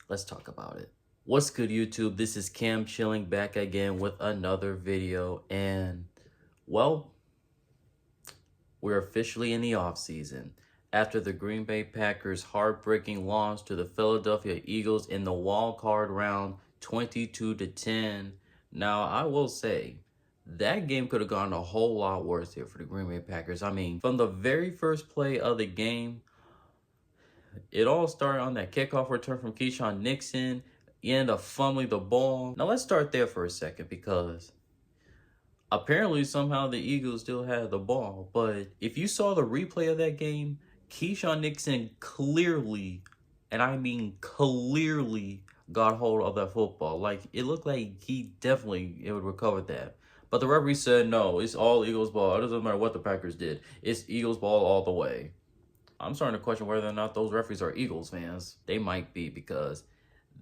Let's talk about it. What's good, YouTube? This is Cam chilling back again with another video. And, well, we're officially in the offseason. After the Green Bay Packers' heartbreaking loss to the Philadelphia Eagles in the wild card round 22-10. Now, I will say, that game could have gone a whole lot worse here for the Green Bay Packers. I mean, from the very first play of the game, it all started on that kickoff return from Keyshawn Nixon. He ended up fumbling the ball. Now let's start there for a second, because apparently somehow the Eagles still had the ball. But if you saw the replay of that game, Keyshawn Nixon clearly, and I mean clearly, got hold of that football. Like, it looked like he definitely would recover that. But the referee said, no, it's all Eagles ball. It doesn't matter what the Packers did. It's Eagles ball all the way. I'm starting to question whether or not those referees are Eagles fans. They might be, because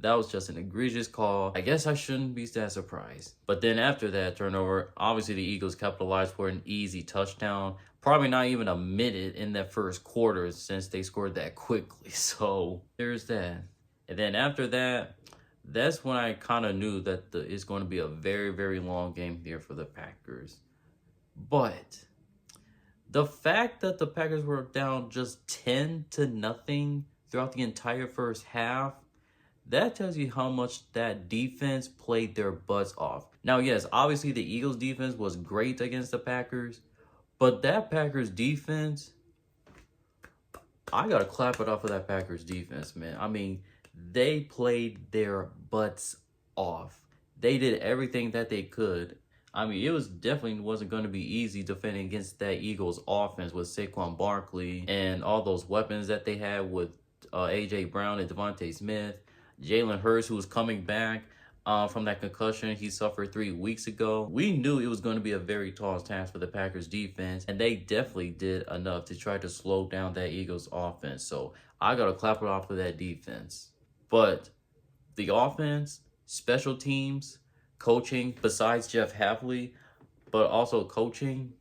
that was just an egregious call. I guess I shouldn't be that surprised. But then after that turnover, obviously the Eagles capitalized for an easy touchdown. Probably not even a minute in that first quarter since they scored that quickly. So there's that. And then after that, that's when I kind of knew that it's going to be a very, very long game here for the Packers. But the fact that the Packers were down just 10-0 throughout the entire first half, that tells you how much that defense played their butts off. Now, yes, obviously the Eagles defense was great against the Packers, but that Packers defense, I gotta clap it off for that Packers defense, man. I mean, they played their butts off. They did everything that they could. I mean, it was definitely wasn't going to be easy defending against that Eagles offense with Saquon Barkley and all those weapons that they had with A.J. Brown and Devontae Smith. Jalen Hurts, who was coming back from that concussion he suffered 3 weeks ago. We knew it was going to be a very tall task for the Packers defense, and they definitely did enough to try to slow down that Eagles offense. So I got to clap it off for that defense. But the offense, special teams, coaching, besides Jeff Hafley, but also coaching,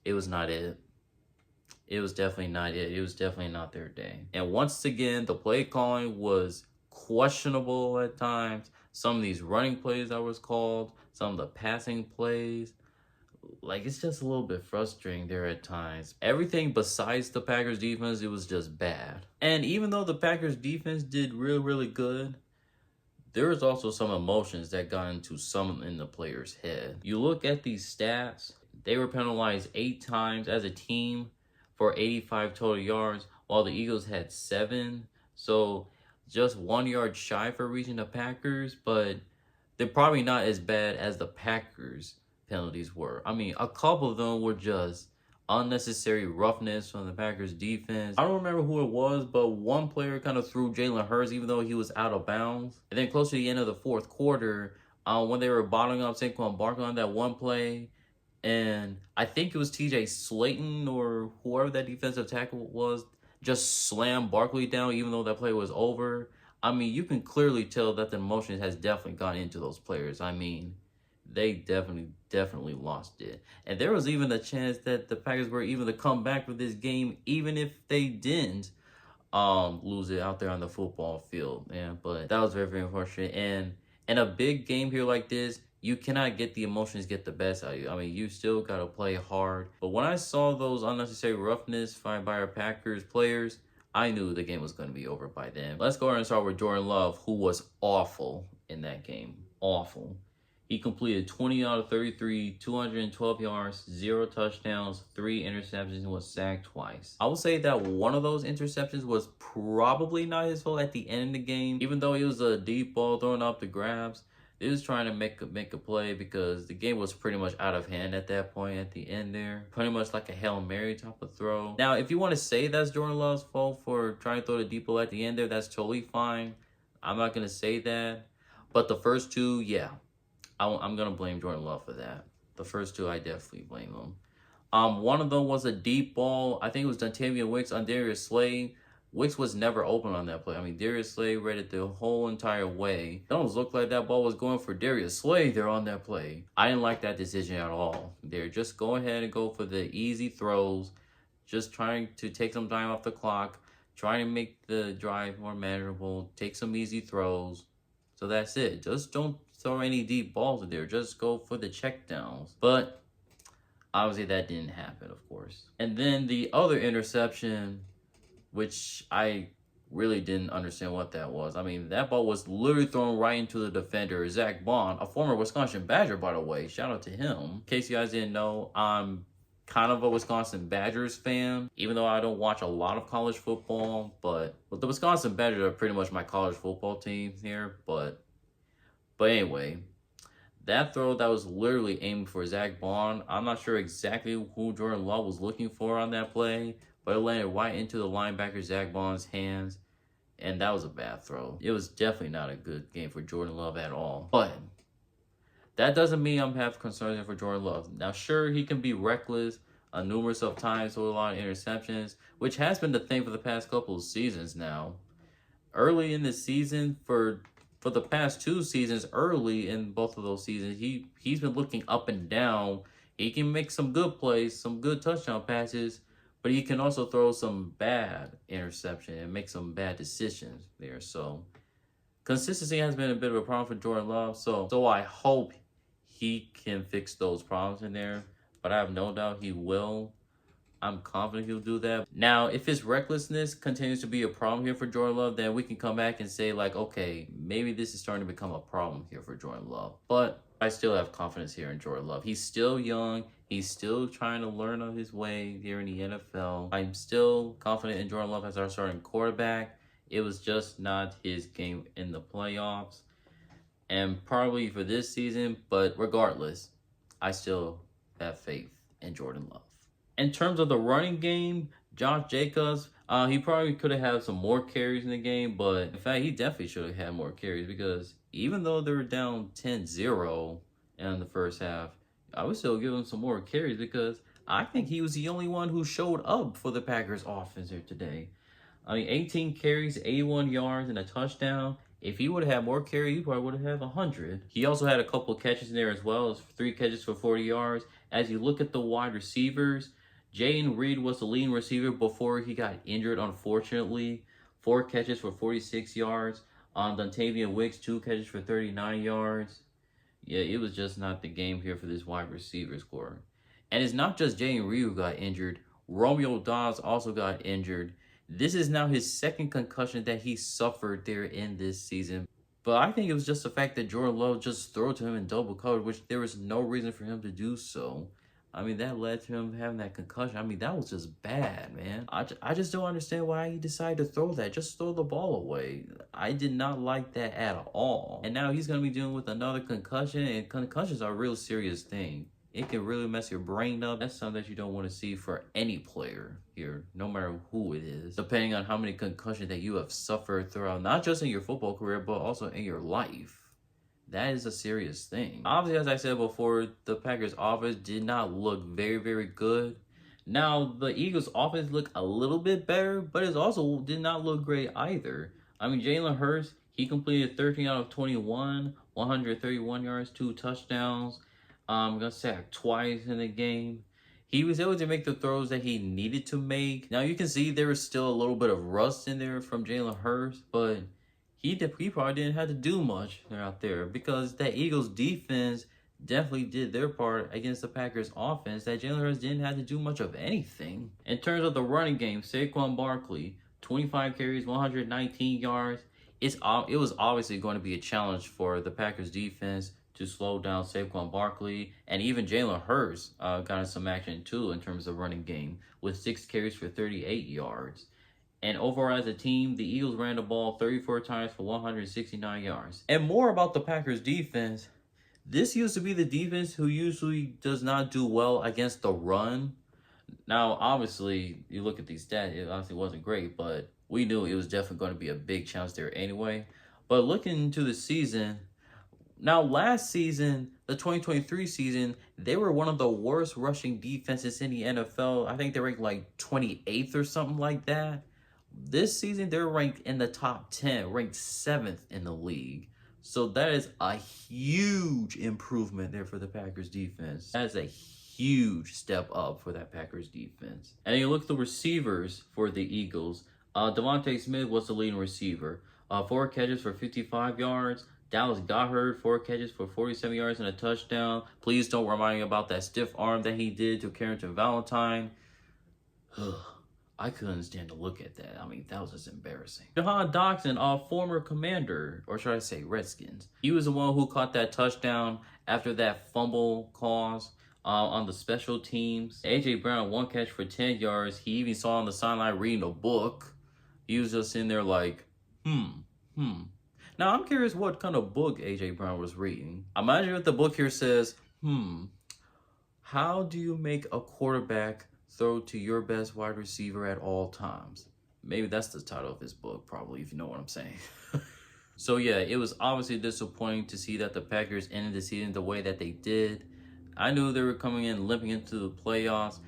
it was not it. It was definitely not it. It was definitely not their day. And once again, the play calling was questionable at times. Some of these running plays that was called, some of the passing plays, like, it's just a little bit frustrating there at times. Everything besides the Packers defense, it was just bad. And even though the Packers defense did really, really good, there was also some emotions that got into some in the player's head. You look at these stats, they were penalized 8 times as a team for 85 total yards, while the Eagles had 7. So just 1 yard shy for reaching the Packers, but they're probably not as bad as the Packers penalties were. I mean, a couple of them were just unnecessary roughness from the Packers defense. I don't remember who it was, but one player kind of threw Jalen Hurts even though he was out of bounds. And then close to the end of the fourth quarter, when they were bottling up Saquon Barkley on that one play, and I think it was TJ Slayton or whoever that defensive tackle was, just slammed Barkley down even though that play was over. I mean, you can clearly tell that the emotion has definitely gone into those players. I mean, they definitely lost it. And there was even a chance that the Packers were even to come back with this game, even if they didn't lose it out there on the football field. Yeah, but that was very, very unfortunate. And in a big game here like this, you cannot get the emotions get the best out of you. I mean, you still got to play hard. But when I saw those unnecessary roughness by our Packers players, I knew the game was going to be over by then. Let's go ahead and start with Jordan Love, who was awful in that game. Awful. He completed 20 out of 33, 212 yards, 0 touchdowns, 3 interceptions, and was sacked twice. I would say that one of those interceptions was probably not his fault at the end of the game. Even though it was a deep ball thrown up the grabs, they was trying to make a play because the game was pretty much out of hand at that point at the end there. Pretty much like a Hail Mary type of throw. Now, if you want to say that's Jordan Love's fault for trying to throw the deep ball at the end there, that's totally fine. I'm not going to say that. But the first two, yeah. I'm going to blame Jordan Love for that. The first two, I definitely blame him. One of them was a deep ball. I think it was Dontayvion Wicks on Darius Slay. Wicks was never open on that play. I mean, Darius Slay read it the whole entire way. It almost looked like that ball was going for Darius Slay there on that play. I didn't like that decision at all. There, just go ahead and go for the easy throws. Just trying to take some time off the clock. trying to make the drive more manageable, take some easy throws. So that's it. Just don't throw any deep balls in there. Just go for the checkdowns. But obviously that didn't happen, of course. And then the other interception, which I really didn't understand what that was. I mean, that ball was literally thrown right into the defender, Zach Bond, a former Wisconsin Badger, by the way. Shout out to him. In case you guys didn't know, I'm kind of a Wisconsin Badgers fan, even though I don't watch a lot of college football. But the Wisconsin Badgers are pretty much my college football team here. But anyway, that throw that was literally aimed for Zach Bond. I'm not sure exactly who Jordan Love was looking for on that play, but it landed right into the linebacker Zach Bond's hands, and that was a bad throw. It was definitely not a good game for Jordan Love at all. But that doesn't mean I'm have concerns for Jordan Love. Now, sure, he can be reckless numerous of times with a lot of interceptions, which has been the thing for the past couple of seasons now. Early in the season, for the past 2 seasons, early in both of those seasons, he's been looking up and down. He can make some good plays, some good touchdown passes, but he can also throw some bad interception and make some bad decisions there. So consistency has been a bit of a problem for Jordan Love. So I hope he can fix those problems in there, but I have no doubt he will. I'm confident he'll do that. Now, if his recklessness continues to be a problem here for Jordan Love, then we can come back and say, like, okay, maybe this is starting to become a problem here for Jordan Love. But I still have confidence here in Jordan Love. He's still young. He's still trying to learn on his way here in the NFL. I'm still confident in Jordan Love as our starting quarterback. It was just not his game in the playoffs, and probably for this season. But regardless, I still have faith in Jordan Love. In terms of the running game, Josh Jacobs, he probably could have had some more carries in the game, but in fact, he definitely should have had more carries, because even though they were down 10-0 in the first half, I would still give him some more carries, because I think he was the only one who showed up for the Packers offense here today. I mean, 18 carries, 81 yards, and a touchdown. If he would have had more carries, he probably would have had 100. He also had a couple of catches in there as well, as 3 catches for 40 yards. As you look at the wide receivers, Jayden Reed was the leading receiver before he got injured, unfortunately. 4 catches for 46 yards. Dontavian Wicks, 2 catches for 39 yards. Yeah, it was just not the game here for this wide receiver score. And it's not just Jayden Reed who got injured. Romeo Doubs also got injured. This is now his second concussion that he suffered there in this season. But I think it was just the fact that Jordan Love just threw to him in double coverage, which there was no reason for him to do so. I mean, that led to him having that concussion. I mean, that was just bad, man. I just don't understand why he decided to throw that. Just throw the ball away. I did not like that at all. And now he's going to be dealing with another concussion, and concussions are a real serious thing. It can really mess your brain up. That's something that you don't want to see for any player here, no matter who it is. Depending on how many concussions that you have suffered throughout, not just in your football career, but also in your life. That is a serious thing. Obviously, as I said before, the Packers' offense did not look very, very good. Now, the Eagles' offense looked a little bit better, but it also did not look great either. I mean, Jalen Hurts, he completed 13 out of 21, 131 yards, 2 touchdowns. Got sacked twice in the game. He was able to make the throws that he needed to make. Now, you can see there was still a little bit of rust in there from Jalen Hurts, but he probably didn't have to do much out there, because that Eagles defense definitely did their part against the Packers offense, that Jalen Hurts didn't have to do much of anything. In terms of the running game, Saquon Barkley, 25 carries, 119 yards. It was obviously going to be a challenge for the Packers defense to slow down Saquon Barkley, and even Jalen Hurts got in some action too in terms of running game, with 6 carries for 38 yards. And overall as a team, the Eagles ran the ball 34 times for 169 yards. And more about the Packers defense. This used to be the defense who usually does not do well against the run. Now, obviously, you look at these stats, it obviously wasn't great, but we knew it was definitely going to be a big challenge there anyway. But looking into the season, now last season, the 2023 season, they were one of the worst rushing defenses in the NFL. I think they ranked like 28th or something like that. This season, they're ranked in the top 10, ranked 7th in the league. So that is a huge improvement there for the Packers defense. That is a huge step up for that Packers defense. And you look at the receivers for the Eagles. Devontae Smith was the leading receiver. 4 catches for 55 yards. Dallas Goedert, 4 catches for 47 yards and a touchdown. Please don't remind me about that stiff arm that he did to Carrington Valentine. I couldn't stand to look at that. I mean, that was just embarrassing. Jahan Dotson, former Commander, or should I say Redskins. He was the one who caught that touchdown after that fumble cause on the special teams. A.J. Brown, 1 catch for 10 yards. He even saw on the sideline reading a book. He was just in there like, Now, I'm curious what kind of book A.J. Brown was reading. Imagine if the book here says, how do you make a quarterback throw to your best wide receiver at all times? Maybe that's the title of his book, probably, if you know what I'm saying. So, yeah, it was obviously disappointing to see that the Packers ended the season the way that they did. I knew they were coming in limping into the playoffs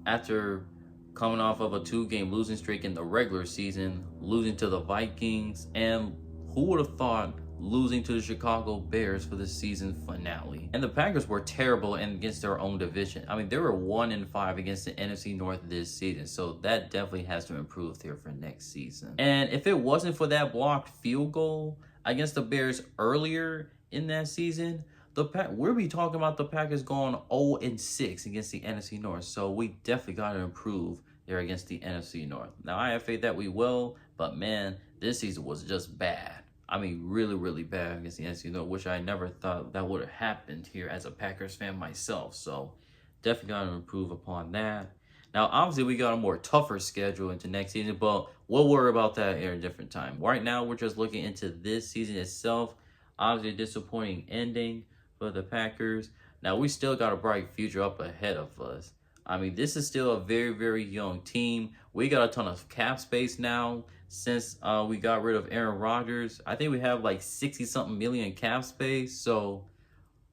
after coming off of a 2-game losing streak in the regular season, losing to the Vikings, and who would have thought losing to the Chicago Bears for the season finale. And the Packers were terrible against their own division. I mean, they were 1-5 against the NFC North this season, so that definitely has to improve here for next season. And if it wasn't for that blocked field goal against the Bears earlier in that season, we'll be talking about the Packers going 0-6 against the NFC North. So we definitely got to improve there against the NFC North. Now, I have faith that we will, but man, this season was just bad. I mean, really, really bad against the NFC North, which I never thought that would have happened here as a Packers fan myself. So definitely got to improve upon that. Now, obviously, we got a more tougher schedule into next season, but we'll worry about that at a different time. Right now, we're just looking into this season itself. Obviously, a disappointing ending for the Packers. Now, we still got a bright future up ahead of us. I mean, this is still a very, very young team. We got a ton of cap space now since we got rid of Aaron Rodgers. I think we have like 60-something million cap space. So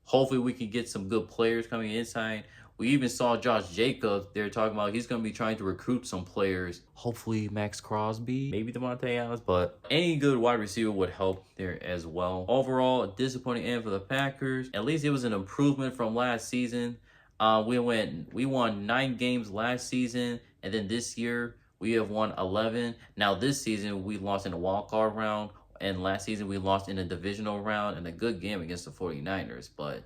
hopefully we can get some good players coming inside. We even saw Josh Jacobs. They're talking about he's going to be trying to recruit some players. Hopefully Max Crosby, maybe Devontae Adams, but any good wide receiver would help there as well. Overall, a disappointing end for the Packers. At least it was an improvement from last season. We won 9 games last season, and then this year we have won 11. Now this season we lost in the wild card round, and last season we lost in the divisional round in a good game against the 49ers, but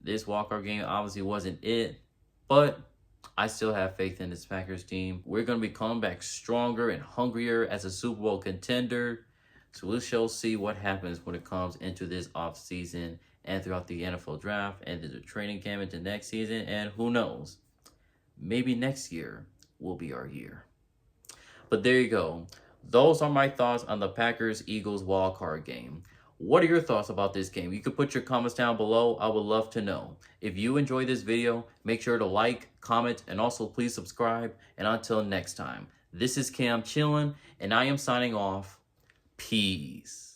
this wildcard game obviously wasn't it, but I still have faith in this Packers team. We're going to be coming back stronger and hungrier as a Super Bowl contender. So we shall see what happens when it comes into this offseason and throughout the NFL draft and the training camp into next season. And who knows, maybe next year will be our year. But there you go. Those are my thoughts on the Packers-Eagles wildcard game. What are your thoughts about this game? You can put your comments down below. I would love to know. If you enjoyed this video, make sure to like, comment, and also please subscribe. And until next time, this is Cam chillin', and I am signing off. Peace.